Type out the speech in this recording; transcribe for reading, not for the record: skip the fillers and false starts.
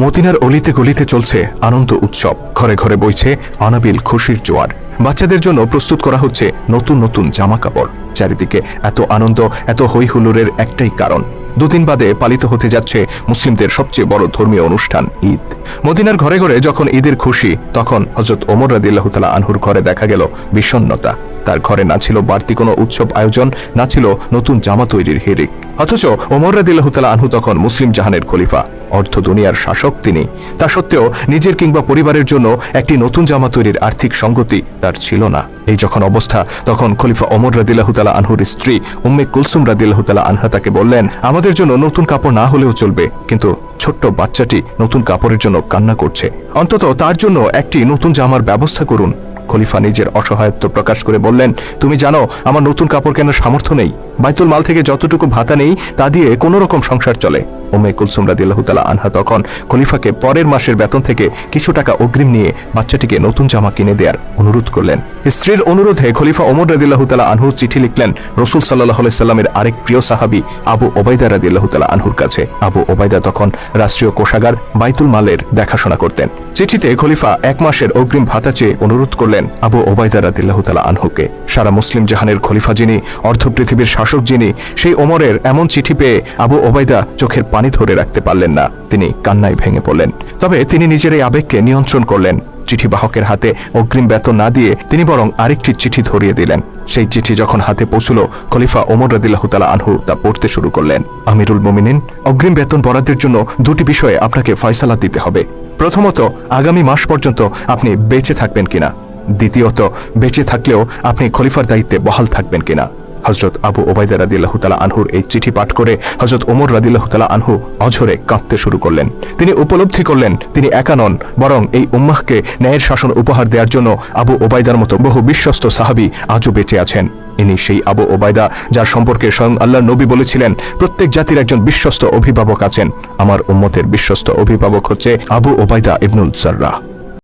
মদিনার অলিতে গলিতে চলছে আনন্দ উৎসব, ঘরে ঘরে বইছে অনাবিল খুশির জোয়ার। বাচ্চাদের জন্য প্রস্তুত করা হচ্ছে নতুন নতুন জামা কাপড়। চারিদিকে এত আনন্দ, এত হই হুল্লোড়ের একটাই কারণ, দুদিন বাদে পালিত হতে যাচ্ছে মুসলিমদের সবচেয়ে বড় ধর্মীয় অনুষ্ঠান ঈদ। মদিনার ঘরে ঘরে যখন ঈদের খুশি, তখন হযরত ওমর রাদিয়াল্লাহু তাআলা আনহুর ঘরে দেখা গেল বিষণ্ণতা। তার ঘরে না ছিল বাড়তি কোনো উৎসব আয়োজন, না ছিল নতুন জামা তৈরির হিড়িক। অথচ ওমর রাদিয়াল্লাহু তাআলা আনহু তখন মুসলিম জাহানের খলিফা, অর্ধ দুনিয়ার শাসক তিনি। তা সত্ত্বেও নিজের কিংবা পরিবারের জন্য একটি নতুন জামা তৈরির আর্থিক সঙ্গতি তার ছিল না। এই যখন অবস্থা, তখন খলিফা ওমর রাদিয়াল্লাহু তাআলা আনহুর স্ত্রী উম্মে কুলসুম রাদিয়াল্লাহু তাআলা আনহা তাকে বললেন, আমাদের জন্য নতুন কাপড় না হলেও চলবে, কিন্তু ছোট্ট বাচ্চাটি নতুন কাপড়ের জন্য কান্না করছে, অন্তত তার জন্য একটি নতুন জামার ব্যবস্থা করুন। খলিফা নিজের অসহায়ত্ব প্রকাশ করে বললেন, তুমি জানো আমার নতুন কাপড় কেনার সামর্থ্য নেই, বাইতুল মাল থেকে যতটুকু ভাতা নেই তা দিয়ে কোনো রকম সংসার চলে। উম্মে কুলসুম রাদিয়াল্লাহু তাআলা আনহা তখন খলিফাকে পরের মাসের বেতন থেকে কিছু টাকা অগ্রিম নিয়ে বাচ্চাটিকে নতুন জামা কিনে দেওয়ার অনুরোধ করলেন। স্ত্রীর অনুরোধে খলিফা ওমর রাদিয়াল্লাহু তাআলা আনহু চিঠি লিখলেন রাসূল সাল্লাল্লাহু আলাইহি সাল্লামের আরেক প্রিয় সাহাবী আবু ওবাইদা রাদিয়াল্লাহু তাআলা আনহুর কাছে। আবু ওবাইদা তখন রাষ্ট্রীয় কোষাগার বাইতুল মালের দেখাশোনা করতেন। চিঠিতে খলিফা 1 মাসের অগ্রিম ভাতা চেয়ে অনুরোধ করলেন আবু ওবাইদা রাদিয়াল্লাহু তাআলা আনহুকে। সারা মুসলিম জাহানের খলিফা যিনি, অর্ধ পৃথিবীর শাসক যিনি, সেই ওমরের এমন চিঠি পেয়ে আবু ওবাইদা চোখের পানি ধরে রাখতে পারলেন না। তিনি কান্নায় ভেঙে পড়লেন। তবে তিনি নিজের এই আবেগকে নিয়ন্ত্রণ করলেন। চিঠি বাহকের হাতে অগ্রিম বেতন না দিয়ে তিনি বরং আরেকটি চিঠি ধরিয়ে দিলেন। সেই চিঠি যখন হাতে পৌঁছল, খলিফা ওমর রাদিয়াল্লাহু তাআলা আনহু তা পড়তে শুরু করলেন। আমিরুল মুমিনিন, অগ্রিম বেতন বরাদ্দের জন্য দুটি বিষয়ে আপনাকে ফয়সালা দিতে হবে। প্রথমত, আগামী মাস পর্যন্ত আপনি বেঁচে থাকবেন কিনা। দ্বিতীয়ত, বেঁচে থাকলেও আপনি খলিফার দায়িত্বে বহাল থাকবেন কিনা। হযরত আবু ওবাইদা রাদিয়াল্লাহু তাআলা আনহুর এই চিঠি পাঠ করে হযরত ওমর রাদিয়াল্লাহু তাআলা আনহু অঝরে কাঁদতে শুরু করলেন। তিনি উপলব্ধি করলেন তিনি একা নন, বরং এই উম্মাহকে ন্যায়ের শাসন উপহার দেওয়ার জন্য আবু ওবাইদার মতো বহু বিশ্বস্ত সাহাবী আজও বেঁচে আছেন। ইনি সেই আবু ওবাইদা যার সম্পর্কে স্বয়ং আল্লাহর নবী বলেছিলেন, প্রত্যেক জাতির একজন বিশ্বস্ত অভিভাবক আছেন, আমার উম্মতের বিশ্বস্ত অভিভাবক হচ্ছে আবু ওবাইদা ইবনুল জাররাহ।